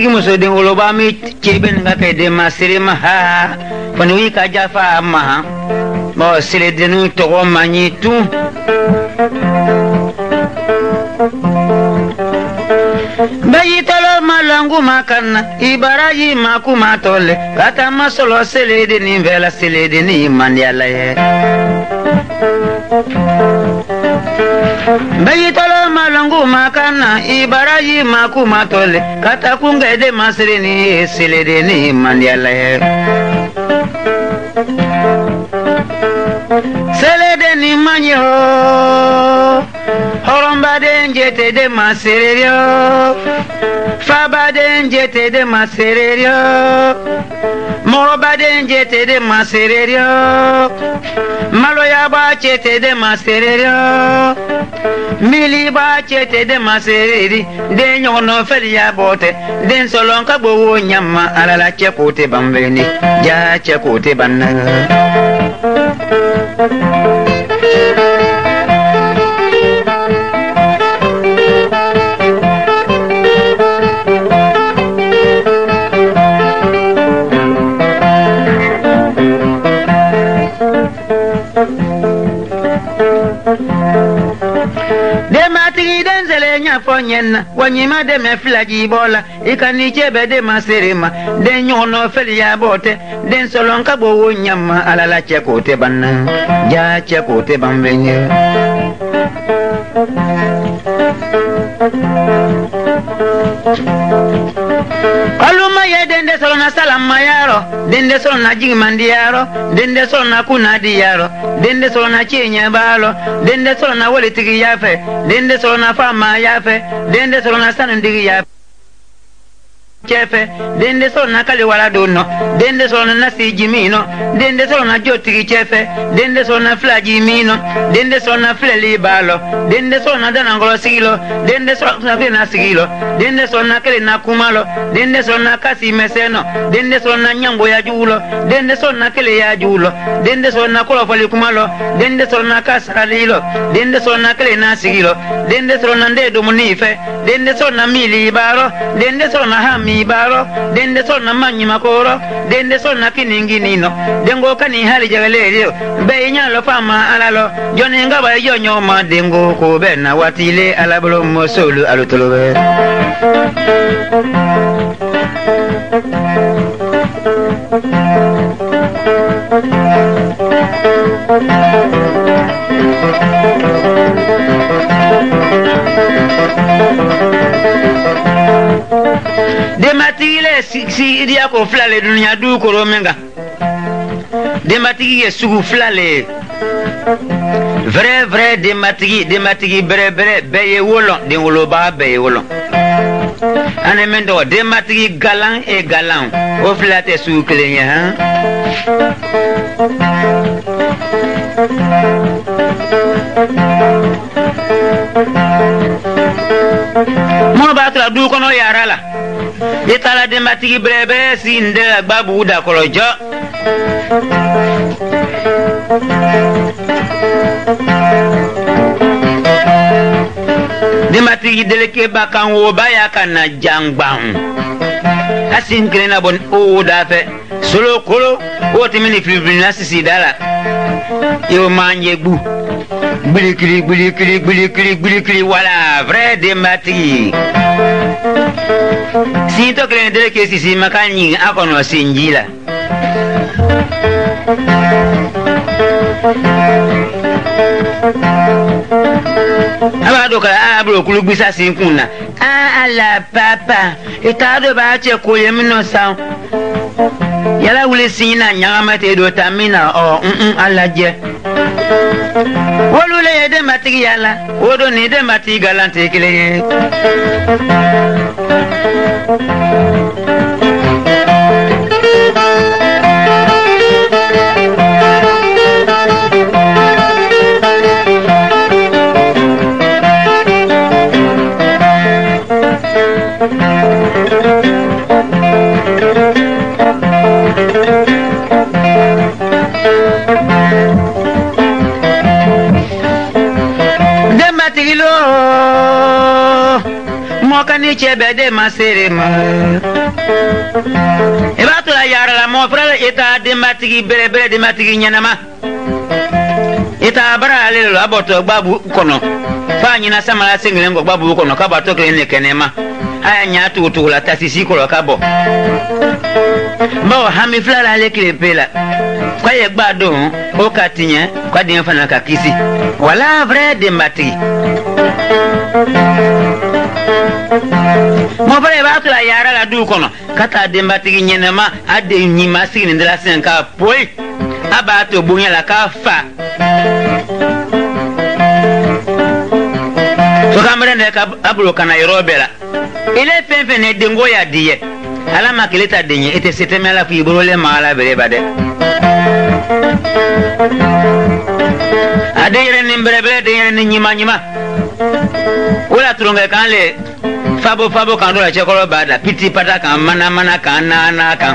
tigi muso den woloba mi kirben ga kai de masire ma ha panui ka jafa ma mo sire denu to go mani tu bayi tolo malangu makanna ibaraji makuma tole kata masolo sele de ni vela sele de ni mandiala ye bayi tolo malangu makanna ibaraji makuma tole kata kunga de masire ni sele de ni mandiala ye sele de ni manyo horomba den jete de masererio faba den jete de masererio moroba den jete de masererio maloya ba jete de masererio mili ba jete de masereri den yono felia bote den solon ka bo nyama alala chekote bambeni ja chekote banna de matri den zelenya fonyen wanyima de me flaji bola ikani chebe de maserema de nyono felia bote den solon ka bo nyama alala chekote banna ja chekote bambenye aluma ye dende solona salama yaro dende solona jingmandi yaro dende solona kunadi yaro dende solona chenya balo dende solona wole tigi yafe dende solona fama yafe dende solona sanandigi yafe chefe dende solona kali wala dono dende solona nasi jimino dende solona jotigi chefe dende solona flaji mino dende solona fleli balo dende solona danangolo sigilo dende solona fina sigilo dende solona kele na kumalo dende solona kasi meseno dende solona nyambo ya julo dende solona kele ya julo dende solona kolo fali kumalo dende solona kasaralilo dende solona kele na sigilo dende solona ndedo munife dende solona mili baro dende solona hami baro dende solona manyi makoro dende solona kiningi nino dengo kani hali jagalelio be nyalo fama alalo joni ngaba yonyo ma dengo ko bena watile alablo mosulu alutolobe de matile si idia ko flale dunya du ko romenga de matigi sugu flale vrai de matigi bre beye wolon de woloba beye wolon ane mendo de matigi galant et galant o flate sugu klenya mo ba tra du kono yarala itala de matigi brebe sinde babu da kolojo de matigi deleke bakan wo baya kana jangbang asin krena bon o da fe solo kolo o timini filibina sisi dala yo manje gbu Bili voilà vrai de matri si to krene deleke sisi makani akono sinjila abado kala abro kulubisa sinkuna ala papa etado ba che ko yemino sa yala wule sina nyama te do tamina o ala je wolule de matigi yala wodo ni de matigi galante kile chebe de maserema e ba to la yara la mo frère eta de matigi bere de matigi nyanama eta bara ale lo aboto gbabu kono fa nyina samala singile ngo gbabu kono ka ba to kle kenema aya nya tutu la tasisi ko ka bo bo hami flala le klepela kwa ye gbado o katinya kwa de fana ka kisi wala vrai de matigi mo bare ba to la yara la du kono kata de matigi nyenema ade nyima sigini ndela senka poi aba to bunya la ka fa so kamere ne ka abulo kana yorobela ile pempe ne dengo ya diye ala makileta denye ete setemela fi borole mala bere bade adere ne mbere de ne nyima wala turunga kanle fabo kando la chekolo bada piti pata kan mana kan na kan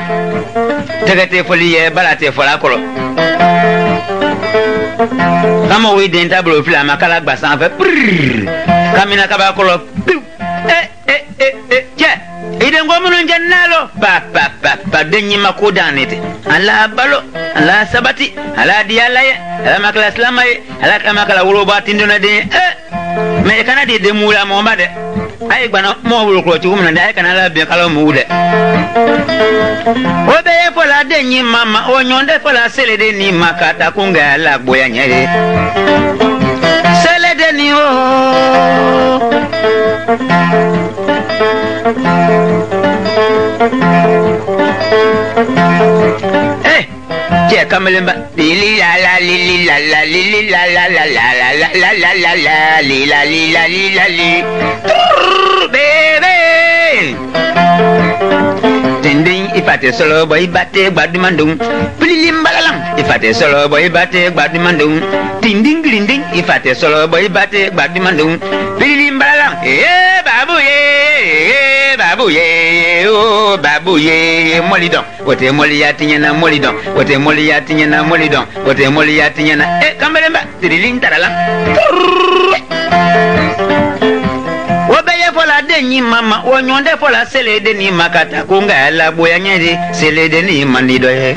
tegete foliye balate fola kolo kama we den tablo fila makala gbasan fe kamina kaba kolo che ide ngomunu jannalo pa denyi makodanete ala balo ala sabati ala dialaye ala makala islamaye ala makala wuroba tindona de me kana de mula mo made ay gbana mo wuro ko ci wumna ay kana la be kala mo wude o be e fola denyi mama o nyonde fola sele de ni makata kunga la boya nyere sele de ni o je kamelemba lili la la lili la la lili la la la la la la la la la la li la li la li la li bebe tending ifate solo boy bate gbadumandung pilim balalang ifate solo boy bate gbadumandung tinding grinding ifate solo boy bate gbadumandung pilim balalang babu ye oh babu ye molidon wote moliyatinya na molidon wote moliyatinya na molidon wote moliyatinya na kambelemba tirilin tarala wobeye fola denyi mama wonyonde fola sele de ni makata kunga la boya nyeri sele de ni manido he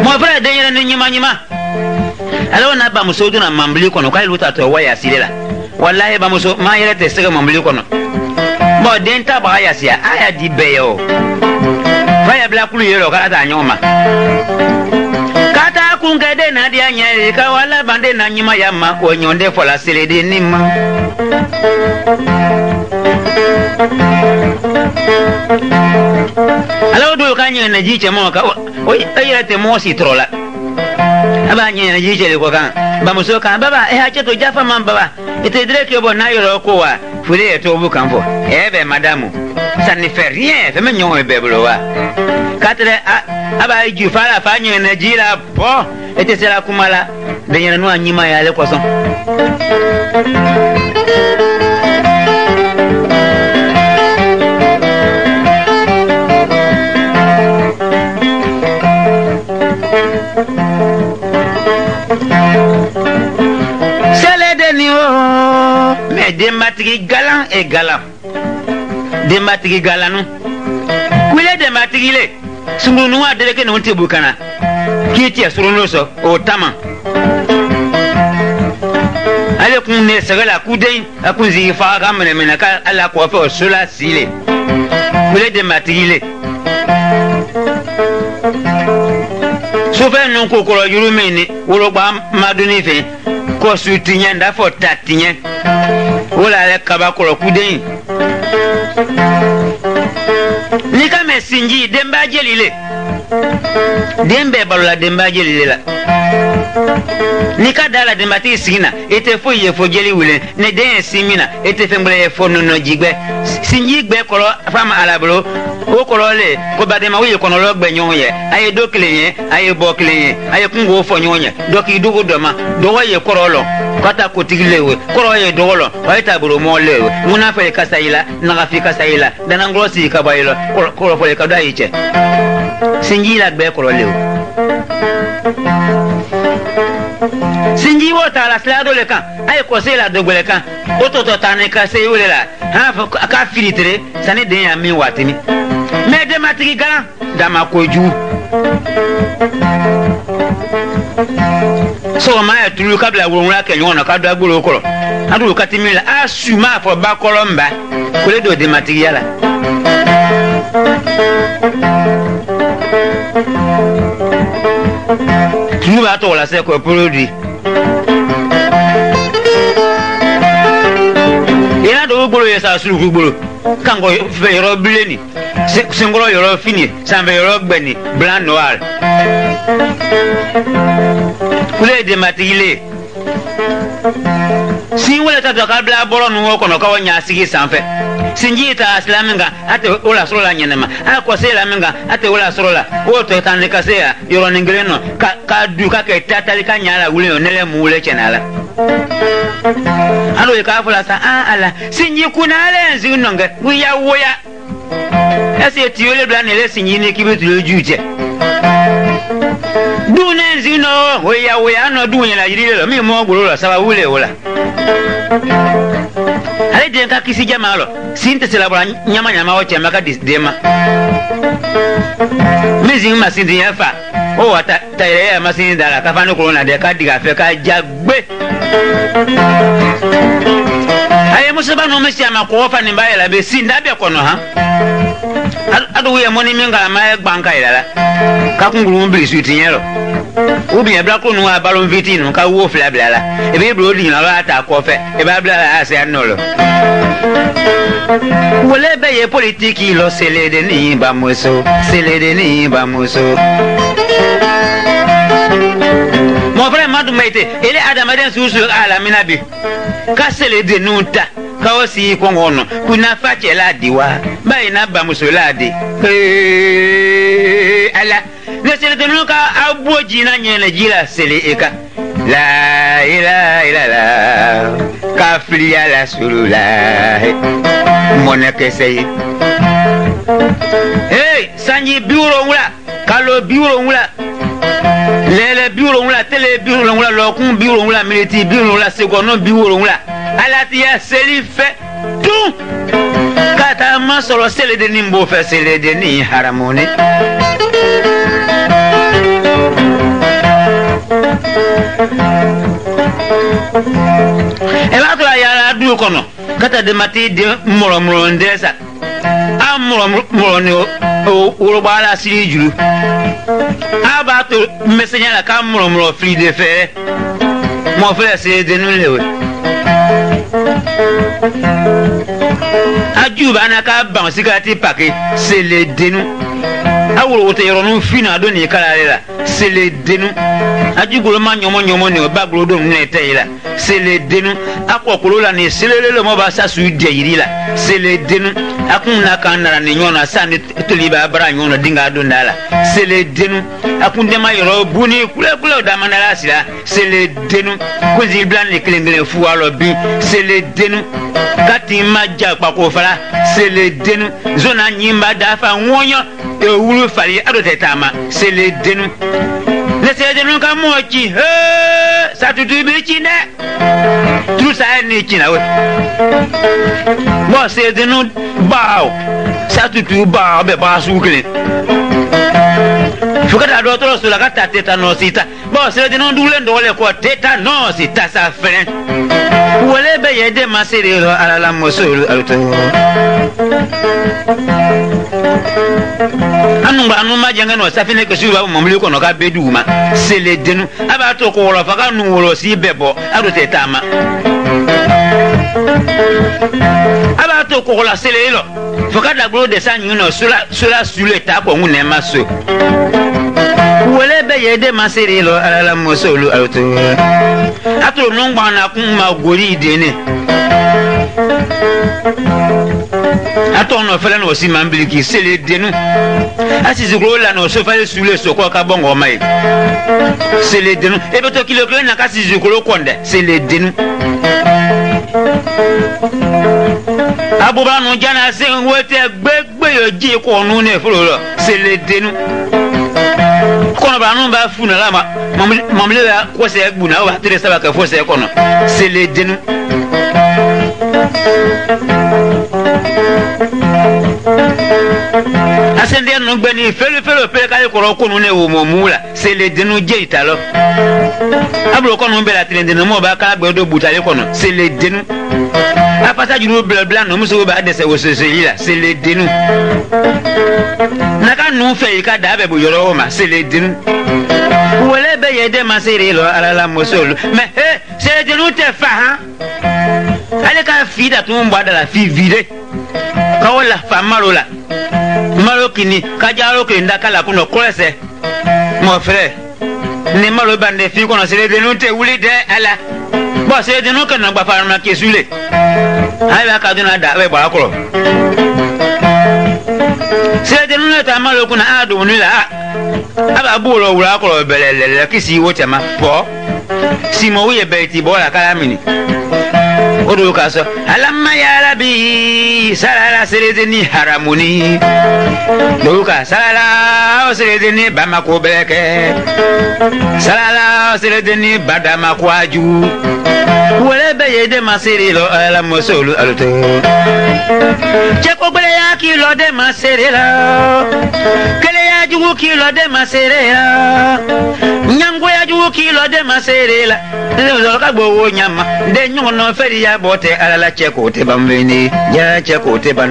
mo fra de nyere ni nyima alo na ba muso duna mambili kono kai luta to waya silela wallahi ba muso ma yere te sega mambili kono mo denta ba ya sia aya di beyo faya bla kulu yero ka ta nyoma kata kunga de na dia nyere ka wala bande na nyima ya ma ko nyonde fola sele de nima alo do ka nyene na jiche mo ka o yere te mo si trola aba nyene jije ko kan ba muso kan baba hache to jafa man baba ite direct yo bona yoro ko wa fule to bu kan fo be madamu ça ne fait rien fait menyo e beblo wa katre aba ju fala fa nyene jira po ite sera kumala de nyene no anyima ya le ko son mais dematigi galant et galant dematigi galanu kule dematigi le sungunu wa dele ke no te bukana kiti asuru so o tama ale kun ne sagala kudai akun zi fa ga mena ka ala ko fa sula sile kule dematigi le so fe non ko ko yuru meni woro gba maduni fe ko su tinya nda fo tatinya wala le kaba ko kudin ni ka mesinji demba jelile dembe balola demba jelile la ni ka dala demba ti sina ete fo ye fo jeli wule ne den simina ete fembre fo no jigbe sinji gbe ko fama alabro o ko le ko badema wi ko no lo gbe nyon ye aye do kleyen aye bo kleyen aye kungo fo nyon ye do ki dugo do ma do ye ko lo kata ko tigilewe ko ye do lo wa ta bro mo lewe muna fe kasaila na gafika saila dana nglosi ka bayilo ko fo ka da yiche sinji la gbe ko lewe sinji wota la slado le kan ay ko se la dogbele kan ototo tane ka se yole la ha ka filitre sane den ya mi watini me de matiki garan dama koju so ma ya tulu kabla wonra kenyo na ka do agboro koro adu ka timi la asuma fo ba kolomba ko le do de matiki yala tu vas to la se ko produit ina do gboro yesa suru gboro kango fe yoro bleni singolo yoro fini sambe yoro gbeni blanc noir kule de matile si wala ta ka bla boro no ko no ka wonya sigi sanfe sinji ta islaminga ate ola sorola nyenema ako se la minga ate ola sorola o to tan ka se ya yoro ningreno ka du ka ke tatali ka nyala wule nele mule chenala alo ka fula sa ala sinji kuna lenzi nonga wiya woya ese tiole bla nele sinji ne kibetu le juje dune zino wiya woya no dunye la yiri lo mi mo gboro la sawa wule ola ale den ka kisi jamalo sinte selabra nyama nyama o chema ka disdema mizing masindi yafa o wata tayre ya masindi dala ka fanu corona de ka diga fe ka jagbe aye musaba no mesi ama ko fa ni baye la be sinda be kono ha adu ye moni minga ma gbanka ilala ka kunguru mbi suiti nyero ubi e bla ko nu abalon vitinu ka wo fla blala e be bro di na ba ta ko fe e ba blala ase anolo wole be ye politiki lo sele de ni ba muso mon frère Madou Maïté ele adamaden susu ala minabi ka sele de nunta ka osi kongono kuna fache la diwa ba ina ba muso la di ala ne sele de nuka aboji na nyene jila sele eka la ila ila la ka flia la sulula moneke sey hey sanyi biuro wula kalo biuro wula lele biuro wula tele biuro wula lokun biuro wula militi biuro wula segono biuro wula alati ya seli fe tout kata ma solo sele de nimbo fe sele de ni haramone ela to ya la du kono kata de mati de moro ndesa amuro ni o bala siri juru aba to mesenya la ka muro free de fe mon frère c'est de nous lewe ajuba na ka ban sikati pake c'est le denu awuro wote yoro no fina do ni kala lela c'est le denu ajugolo ma nyomo ni o bagolo do nete ila c'est le denu akokolo la ni selele mo ba sa su de yiri la c'est le denu akuna kanara ni nyona sani toliba bra nyona dinga do ndala c'est le denu akunde ma yoro buni kule da manala sila c'est le denu kozi blan ni klengele fu alo bi c'est le denu kati maja pa ko fala c'est le denu zona nyimba dafa wonyo e wulu fali ado tetama c'est le denu le c'est denu ka mochi sa tutu bi chine tout ça ni china we bon c'est denu bao sa tutu bao be ba sukle fukata do to so la kata tétanos ita bon c'est denu dule ndole ko tétanos ita sa fren wole be yede masiri ala la mosul alto anu ma janga no safine ke suba mo mli ko no ka beduma c'est le denu aba to ko wolo faka nu wolo si bebo ado tetama aba to ko la sele lo faka da gro de sanyu no sula sule ta ko ngune maso wole be yede masiri lo ala la mosul alto ato no ngba na kun ma gori dene ato no fele no si mambiliki c'est le denu asizigro la no so fale sule so ko ka bongo mai c'est le denu e beto kilo kilo na ka sizigro konde c'est le denu abuba no jana se wote gbegbe yo ji ko nu ne fulo c'est le denu kono ba non ba funa la mamle la ko se buna wa tere saba ka fo se kono c'est les denu asende no gbeni felu pe ka ko ko no ne wo momula c'est les denu je italo ablo kono be la tende no mo ba ka gbedo butale kono c'est les denu apasa junu bla no muso ba de se wo se là c'est les denu naka nu fe ka da be bo yoro ma c'est les denu wole be yede masiri lo ala la mosolo mais c'est les denu te fa hein ale ka fi da tun ba da la fi vide ka wala fa marola malo kini ka jaro ke ndaka la kuno krese mon frère ni malo bande fi kono c'est les denu te wuli de ala bo c'est les denu ka na gba fa na kesule ay ba ka duna da we ba ko c'est les denu ta malo kuna adu ni la aba bulo wura ko belele kisi wo tema po simo wo ye beti bola kala mini odo kaso alamma ya rabbi salala seredeni haramuni doka salala seredeni bamako beleke salala seredeni badama kwaju wole be yede masiri lo ala mosolu aluto cheko bele ya ki lo de masiri la kele ya jugu ki lo de masiri la nyango ya jugu ki lo de masiri la lo ka gbo wo nyama de nyongo no feri ya bote ala la cheko te bamveni ya cheko te ban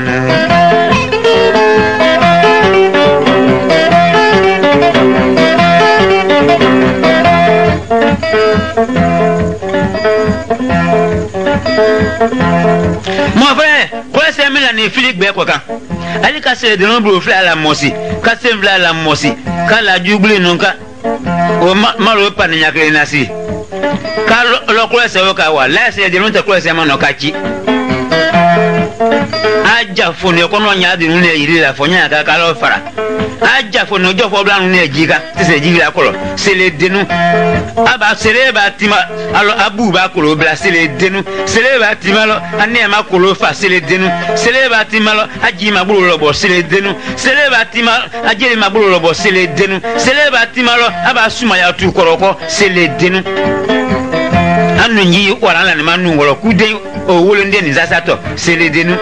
mon frère, quoi c'est mais la Philippe be quoi kan ali ka se de non bro frère la mosi ka se vla la mosi ka la jugli non ka o malo pa nya kle nasi ka lo quoi c'est ka wa la c'est de non te quoi c'est ma no ka chi aja fone ko no nya de non e iri la fonya ka ka lo fara aja fone ojo fo bla non e jiga se jiga ko lo c'est les denu aba sere ba tima alo abu ba ko lo bla c'est les denu sere ba tima lo ane ma ko lo fa c'est les denu sere ba tima lo aji ma bulu lo bo c'est les denu sere ba tima aji ma bulu lo bo c'est les denu sere ba tima lo aba suma ya tu koroko c'est les denu anu nyi wala la ma nu ngolo ku de o wolo nde ni zasato c'est les denu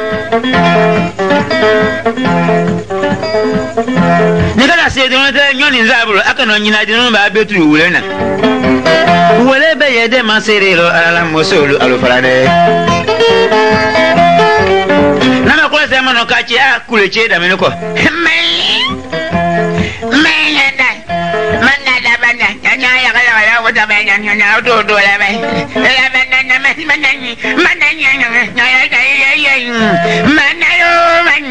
nikala se de nte nyoni nzaburo akano nyina de no ba beturu wule na wole be yede masiriro ala mosolu alo farade na ma ko se mano kachi a kule che da meniko nya ya kala ya wota be nya nya do do la be la be na man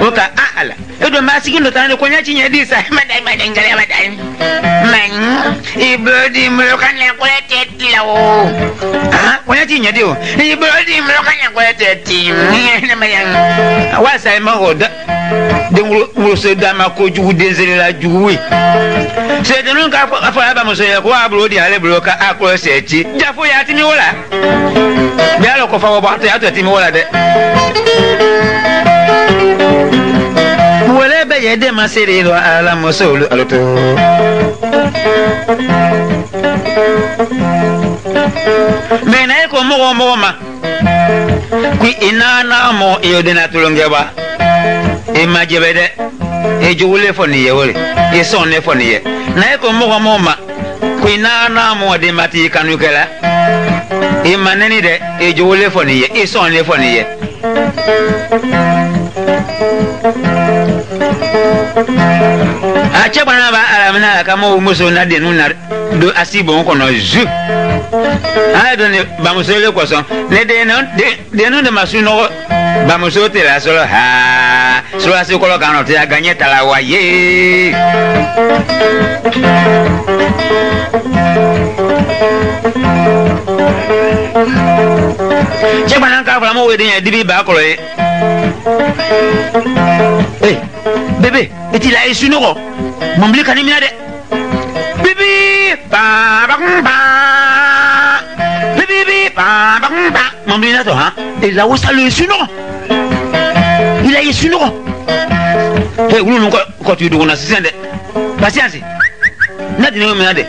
oka ala edo masiki ndo tane ko nya chinya disa madai ngale madai man ibodi mlo kan le ko tetlawo ko nya chinya dio ibodi mlo kan le ko tetti na mayan wasa ma hoda de mlo se dama ko jugu dezele la jugu se de non ka fa ba mo se ko abro di ale bro ka akro se ti jafo ya ti mi wola bi alo ko fa wo ba to ti mi wola de wole be yede masiri lo ala mosolu aloto mena ko mo ma ku inana mo yodena tulongeba e majebede e jowule foni yewole e sonne foni ye na ko mo ma ku inana mo de mati kanukela e maneni de e jowule foni ye e sonne foni ye ache bana ba alamna kama muso na de nuna do asibo ko no ju ay do ne ba muso le ko so ne de no de masu no ba muso te la solo ha so asi ko lo kan te gagner ta la waye che bana ka fa mo we de dibi ba ko le eh bébé et il a ici nous mon blé kanimi ade bébé ba ba bébé ba ba mon blé nato hein et là où ça le ici nous il a ici nous eh vous nous quand tu dois na sende patience na di no mi ade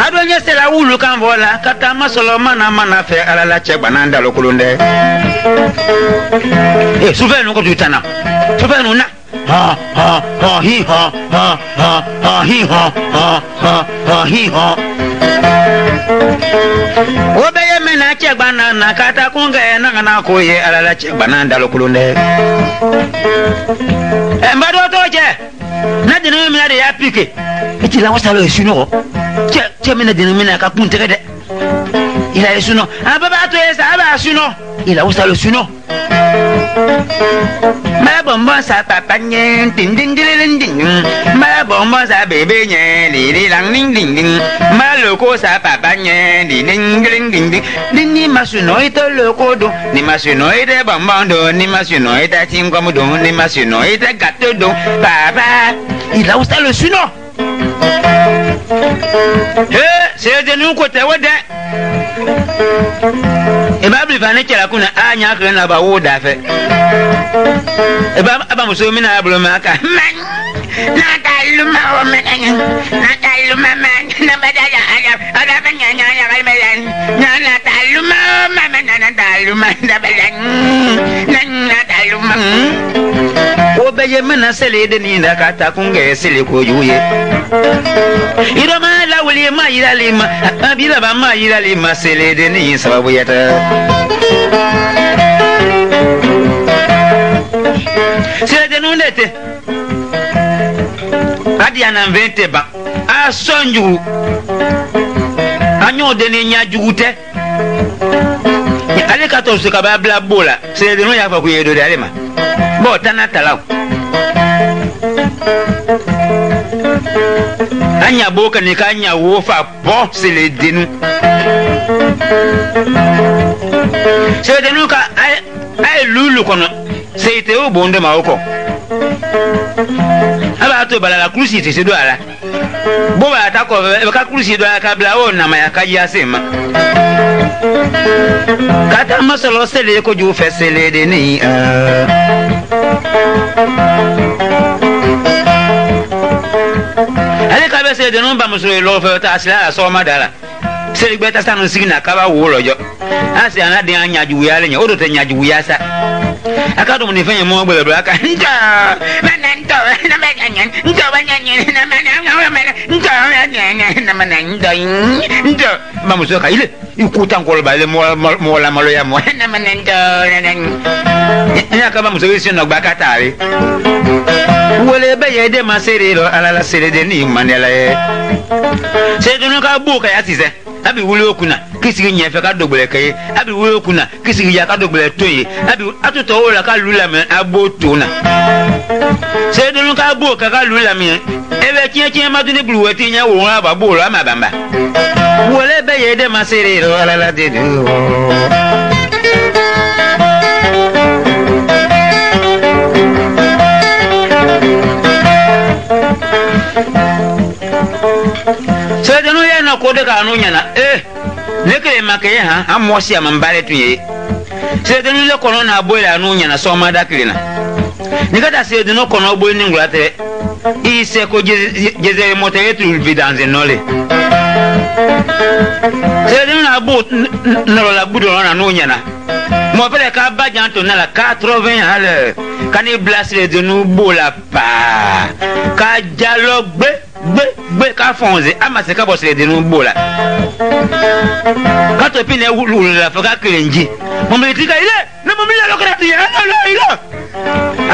adonye sela wulu kan vola kata masolo mana fe ala la che bananda lokulunde souffle no ko tutana souffle no na ha hi ha hi ha hi ha obeye mena che banana kata kunga na ko ye ala la che bananda lokulunde mbado toje na dinu mi na de ya pique eti la wasalo esuno che mena dinu mi na ka punte de ila esuno ababa to esa aba suno ila wasalo suno ma bomba sa papa nyen ding ding ding ding ma bomba sa bebe nyen li lang ding ding ding ma loko sa papa nyen ding ding ding ding ding ni masuno ito loko do ni masuno ite bomba do ni masuno ite chingwa do ni masuno ite gato do papa ila usalo suno c'est de nous côté wada e ba bli fane kera kuna anya ka na ba woda fe e ba aba muso mi na ablo ma ka na taluma o me na taluma man na badaya ada banya nya kalmelan na taluma mama na taluma da balan na taluma o beye mena sele de ni na kata kunge sele ko yuye iro ma la wuli ma ira lima abira ba ma ira lima sele de ni sababu yata sele de no nete adia na 20 ba a sonju anyo de ni nya jugute ale ka to se ka ba bla bola sele de no ya fa ku yedo de alema bo tana talaw anya boka ni kanya wofa bo sele denu sele denu ka ay lulu kono seite o bonde mawoko aba to bala la krusi te se do ala bo ba ta ko ka krusi do ka bla o na ma ya ka ya sema kata masalo sele ko ju fe sele deni ale ka be se de no ba muso lo fe ta asila so ma dala se gbe ta sanu sigina ka ba wo lojo asi ana de anya ju ya le nya odo te nya ju ya sa aka do ni fenye mo gbele aka nta mananto na ba nya nta ba nya na nta ba muso ka ile ikuta ngol ba le mo la malo ya mo na mananto nya ka ba muso wi sino gba katare wole be ye de maserero ala la sere de ni manela e se de no ka buka ya tise abi wuli okuna kisigi nyefe ka dogbele kai abi wuli okuna kisigi ya ka dogbele toye abi atuto ola ka lula me abotuna se de no ka buka ka lula me ebe tie ma duni bluwe tinya wo aba bolo ama bamba wole be ye de maserero ala la de do se de no ye na ko de ka no nyana ne ke make ha amosi amambare tuye se de no le kono na boila no nyana so ma da kirina ni kata se de no kono boy ni ngulate ise ko jeze motere tu vidanze nole se de na bo no la budo na no nyana mo pele ka ba janto na la 80 ale kani blase de no bola pa ka dialogue gbe ka fonze amase ka bosele de no bola ka to pine wulu la fa ka krenji mo me tika ile no mo mi la lokati ile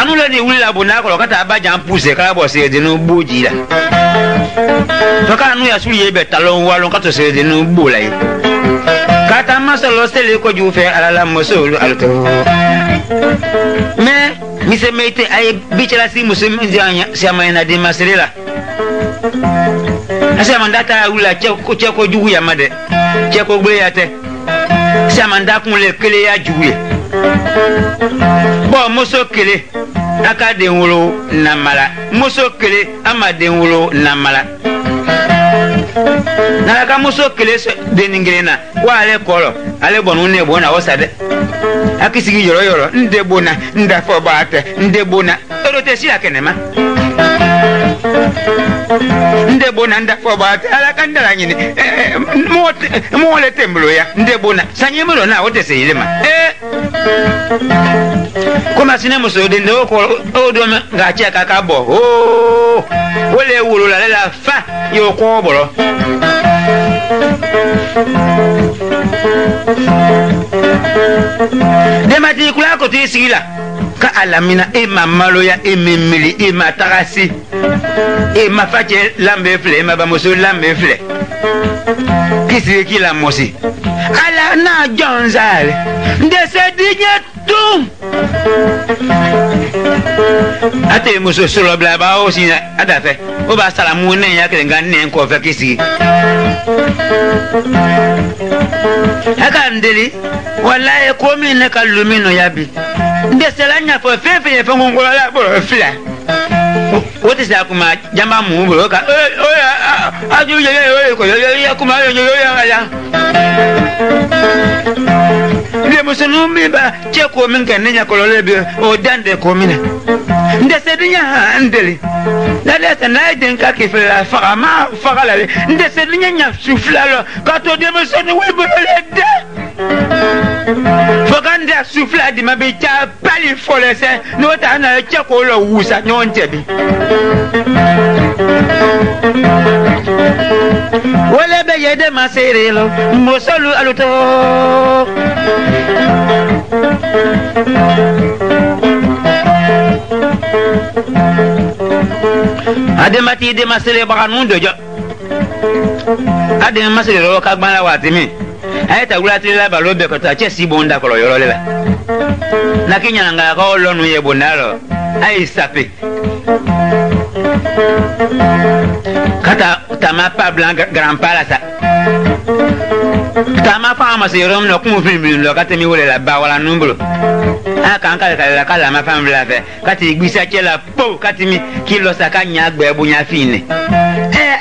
anu le ni wulu la bona ko ka ta ba jan pousse ka bosele de no boji la to ka anu ya suri ye be talon walon ka to se de no bola yi kata masalo sele ko ju fe ala la mosolo alto me mi se mete ay bichela si muslim njanya si amana de masrela asa mandata ula cheko jugu ya made cheko gbe yate si amanda kun le kele ya jugu bo moso kele aka de wolo na mala moso kele ama de wolo na mala na ka muso kele de ningrena wa ale kolo ale bonu ne bona osade akisigi yoro nde bona nda fo baate nde bona rote si la kenema nde bona nda fo ba ala kandala nyini mo le temblo ya nde bona sanyemelo na wote se ilema koma sine muso de ndo ko odo nga cheka ka bo wole wulu la fa yo ko bolo de mati kula ko ti sigila ka alamina mamalo ya memeli matarasi mafache lambe fle mabamuso lambe fle kisi kila mosi ala na jonzale ndese dinya tum ate muso solo blaba o sina adafe o ba salamu ne ya kenga ne ko fe kisi haka ndeli wallahi ko min ne kalumino yabi ndese la nya fo fefe fe ngongolo la bolo fla what is that kuma jamba mu bro ka aju ye ko ye kuma ye ya le musunu mi ba che ko min kan nya ko le bi o dande ko min nde se dinya ndeli la le ta na den ka ke fa fama fagala nde se dinya nya souffla lo ka to de musunu we bo le de foganda souffla di mabita pali folese no ta na che ko lo wusa nyon tebi wala be yede maserelo mosolu aluto ademati de masere bakanu dojo adem masere ro ka gbala watimi ayeta gulati la balobe ko ta chesi bonda ko yoro lela nakinyanga ko lonu ye bonalo ai sape kata tama pa blanc grand palasa tama pa ma se rom no ku film lo kata mi wole la ba wala numbro aka kala kala ma fam la fe kati gbisa chela po kati mi kilo sakanya gbe bunya fine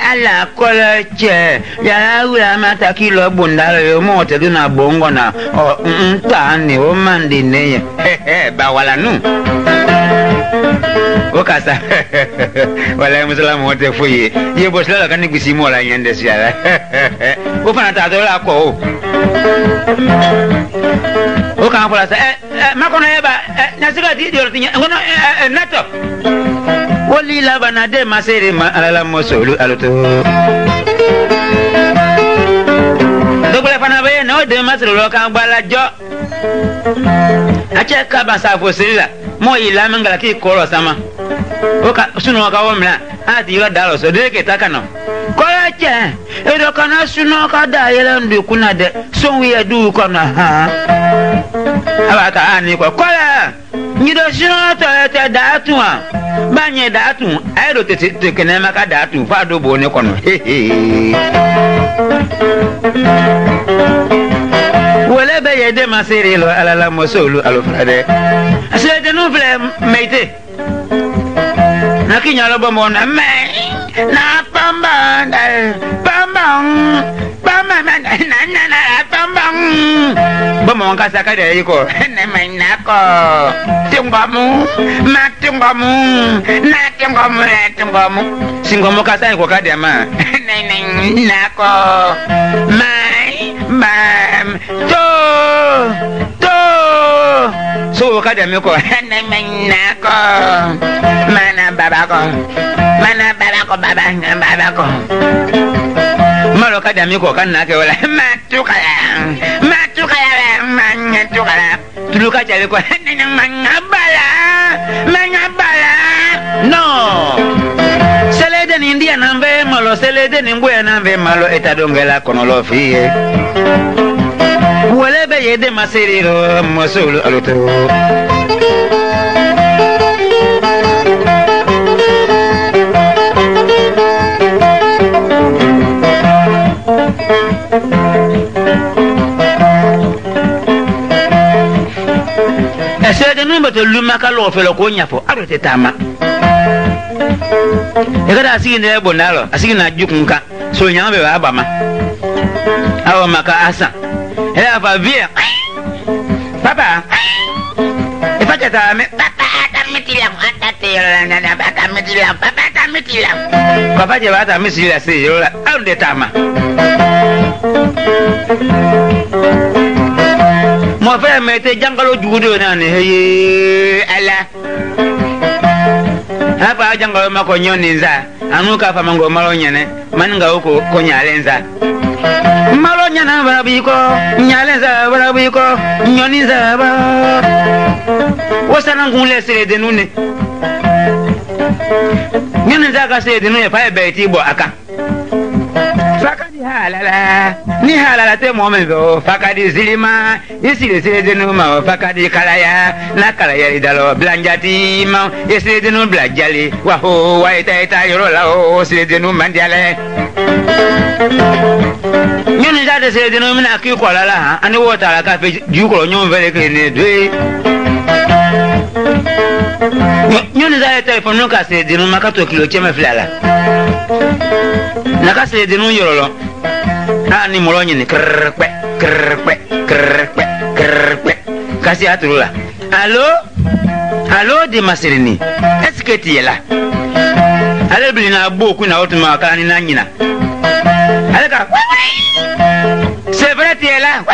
ala kola che ya ura mata kilo bundalo yo mote duna bongo na o ntani o mandi ne ba wala nu okasa wala musalamu wote fuyi ye bosla kan gbisi mo la nyande siala o fana ta do la ko o kan fola sa makono eba nasika di ortinya ngono nato woli la bana de masere ma ala mosolu aluto dogbele fana be no de masere lo kan gbala jo ache ka ba sa fo sila mo ila mangala ki koro sama oka suno ka womla ati yo dalo so de ke takano kola che edo kana suno ka da yele ndu kuna de so wi edu kono ha abaka ani ko kola nyido suno to te datuwa banye datu aido te kenema ka datu fa do bone kono wala be yede masiri lo ala mosolu alo frade asede no vle meite nakinya lo bomo na me na pamba na bomo ka saka de yiko ne me na ko tingamu singomo ka sa ko ka de ma na ko mam to so ka de me ko ne me na ko mana baba ko malo ka de me ko kan na ke wala matukala tuluka jale ko mangabala no selede ni ndia nambe malo selede ni mbuya nambe malo etadongela kono lo fiye wala be yede masiriro mosulu aluto esede numba to lumaka lo felo ko nyafo arote tama ekada asine bonalo asina jukunka so nyambe ba abama awo maka asa ela fa vie papa ifaka ta me papa ta miti mitilam atatela bata mitilam papa mitilam papa je bata misila se yola au de tama mo frère mete jangalo juudo nane he ala hapa jangalo mako nyoni nza anuka fa mango malo nyane maninga uko ko nyalenza malo nyana barabiko nyalenza barabiko nyoni nza ba wasana ngule sele de nune nyoni nza ka sele de nune pa beti bo aka fakadi halala ni halala te momento fakadi zilima isile sele de numa fakadi kalaya na kalaya idalo blanjati ma isile de numa blajali wa ho wa ita yoro la o sele de numa mandiale nyoni nza de sele de numa na ki ko lala ha ani wota la ka fe ju ko nyom vele ke ne de nyoni nza telephone no ka sele de numa ka to kilo chema filala naka sele de numa yoro ni molonye ni krpe kasi atulula allo de maserini est-ce que tu es là ale bilina boku na otuma kala ni nanyina ale ka c'est vrai tu es là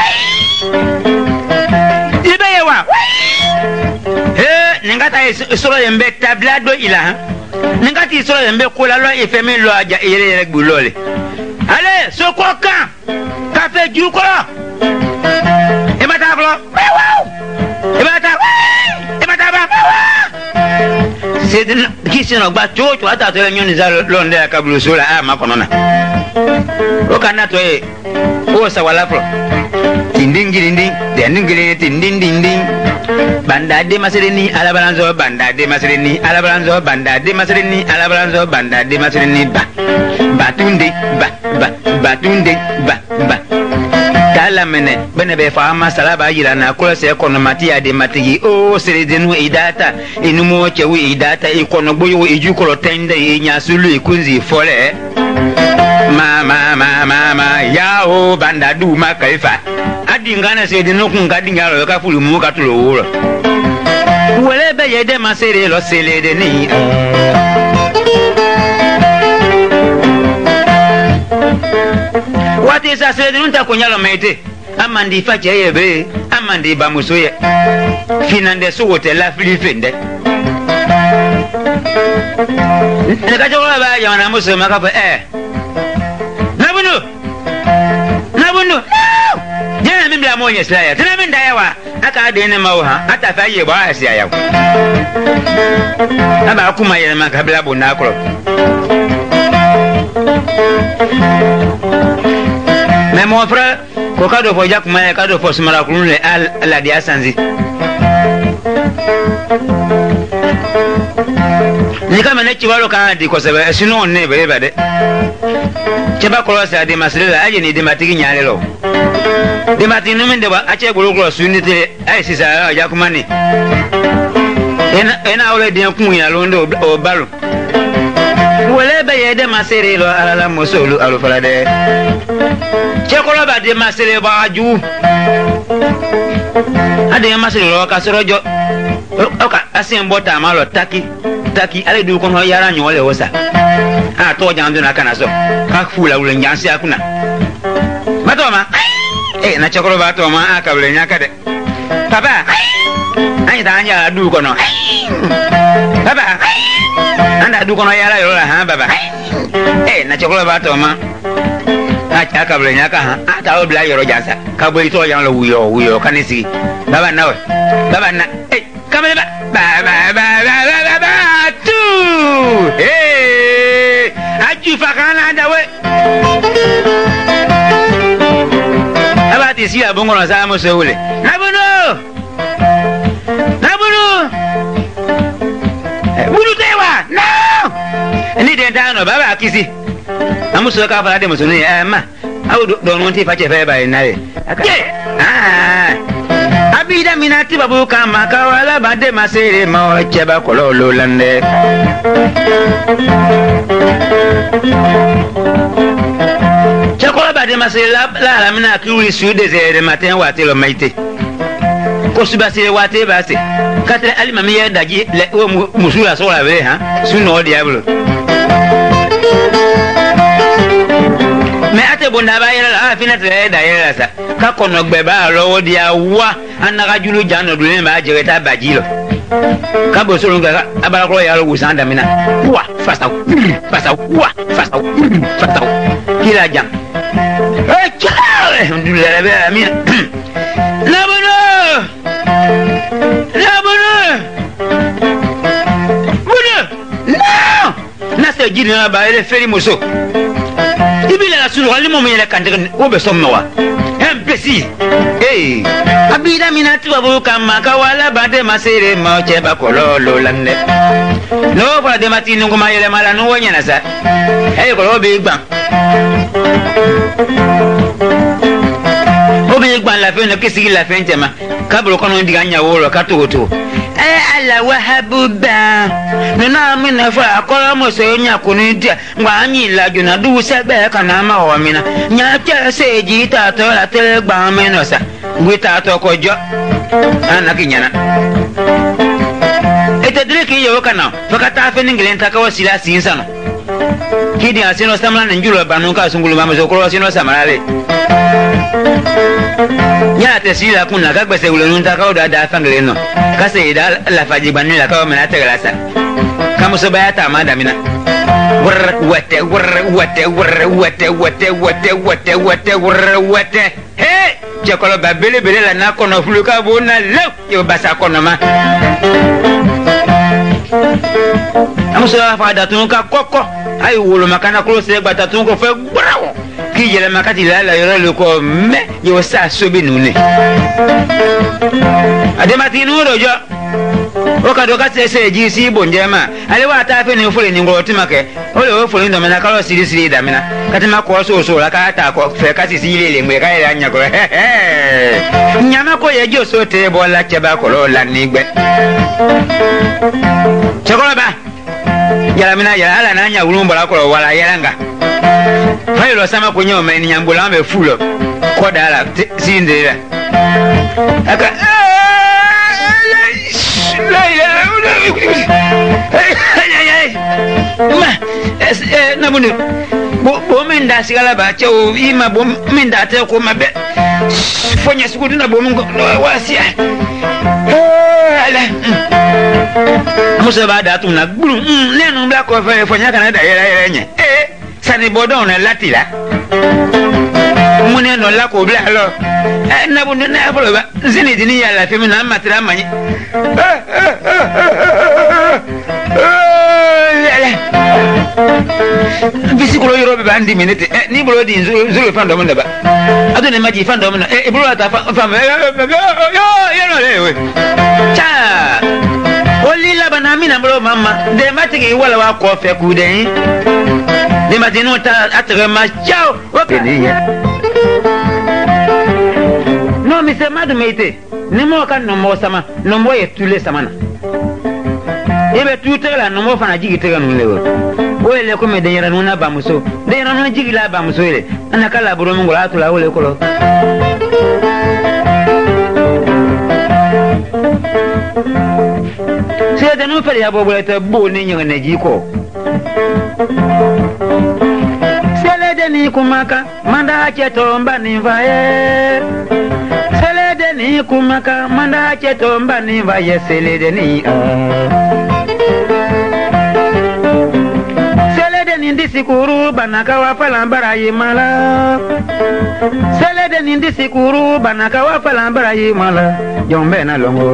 ibeyewa ningata solo yembe tablado ila ningati solo yembe kula lo ifemi lo aja yele gbulole allez sokoka café du kolo e mata blo e mata c'est de qui se no gba chocho ata to nyoni za londe akabulu sola makonona o kana to e o sa wala pro tindingirindi deningirindi tindindindi banda de maserini alabalanzo banda de maserini alabalanzo banda de maserini alabalanzo banda de maserini batunde batunde kala mene bene be fama salaba yira na kula se kono matia de matigi o sere denu idata inumo chewu idata ikono boyo ejukolo tende nyasulu ikunzi fole mama yao banda du makaifa adingana se denu kungadingalo ka fulu mu ka tulo wuro wele be yede masere lo sele de ni what is a sele nunta kunyalo mete amandi fache yebe amandi bamusoye finande so hotela filifende nakajo ba ya na muso makafa nabunu jena mimi la monye slaya tena mimi ndayawa aka adene mawa ata faye ba asia yawo aba kuma yele makabla bonakro mais mon frère ko kado fo jak ma kado fo sumara kulule ala dia sanzi ni kama ne chiwalo kan di ko sebe sino ne be bade cheba ko sa de maslela aje ni de matigi nyalelo de matinu mende ba ache golo sunite ai sisa ya kumani ena ole de kun ya londo o balo wole be ye de maserelo ala mosolu alo falade chekolo ba de masele ba aju ade maselo ka sorojo oka asen bota malo taki ale du kono yara nyole wosa to jandu na kana so ka fula wule nyansi akuna matoma na chekolo ba to ma aka wule nyaka de papa ani ta anya du kono papa anda du kono yara yola ha baba na chekolo ba to ma aka wule nyaka ha ata o bla yoro jasa ka bo ito yan lo wuyo kanisi baba na kamele ba tu aju fakana dawe abati si abongo na sama seule nabunu bulu tewa no ni de dano baba akisi amuso ka fara de musuni ma awu do non ti fache fe ba inawe abida minati babu kama kawala bade masere ma cheba kololo lande chekola bade masere la mina kiwi su de zere matin wati lo maite ko subase wate base katre ali mami ya daji le o musula so la ve ha suno diablo me ate bonda ba yela la fina tre da yela sa ka kono gbe ba lowo dia wa anaka julu jano dule ba jereta bajilo ka bo so lunga abala ko ya lo usanda mina wa fasta wa fasta kila jam alhamdulillah rabbil alamin nabono no nasa jina ba ele feri muso ibila la sulu wali momo yele kandega o be somma wa imprécis abida minatu babu kama ka wala bade masere ma cheba kololo lande no fa de matini ngoma yele mala no wonya na sa ko be gba o be gba la fe no kisigi la fe ntema ka bro kono ndiga nya wo ro ka to ala wahabuba nuna mina fa akola mo se nya kunu dia ngwa anyi la juna du se be kana ma o mina nya cha se ji ta to la tele gba me no sa ngwi ta to ko jo ana kinyana ete dire ki yo kana fakata fe ninglen ta ka wasila sinsa no kidi asino samla njulo banu ka sungulu mama so ko asino samarale ya te sila kuna ka gbese ulo nta ka oda da fangle no ka se da la faji banu la ka o mena te grasa kamo so ba ta ma da mina wate he je ko ba bele la na kono fulu ka bo na le yo basa kono ma amuso fa da tun ka kokko ay wolo makana ko se gbata tun ko fe brawo ki yele makati la yoro le ko me yo sa sobi nune ademati nuro jo o ka do ka se ji si bonjema ale wa ta fe ni fole ni ngoro timake o le o fole ndo mena ka lo siri da mena katima ko so la ka ta ko fe ka si le mwe ka ya nya ko nyama ko ye jo so te bo la cheba ko lo la ni gbe chokola ba yala mina yala ala na nya ulumbo la ko wala yalanga failo sama kunyo me nyambula me fulo ko dala sindira aka na bunu bo menda sigala ba chew ima bo menda te ko mabe fonya sikudu na bo mungo wasia ala muso ba da tuna gburu nenu bla ko fe fonya kana da yere nye sani bodon na latila mune no la ko bla lo na bunu na bolo ba zini dini ya la femi na matira manyi bisi ko yoro be bandi minute ni bolo di zulu fando mun da ba ado ne maji fando mun bolo ta fam yo no le cha oli la bana mina bolo mama de matigi wala wa ko fe ku de de matino ta atre ma ciao o penia no mi se madu meite ni mo kan no mo sama no mo ye tule sama na ebe tutela no mo fana jigi tega no lewo o ele ko me de yara no na ba muso de yara no jigi la ba muso ile ana kala buru mungu la tula ole ko se de no fere ya bo bolete bo ni nyanga ne jiko sele de ni kumaka manda chetomba ni vae sele de ni kumaka manda chetomba ni vae sele de ni sele de ni ndisikuru banaka wa falambara yimala sele de ni ndisikuru banaka wa falambara yimala jombe na longo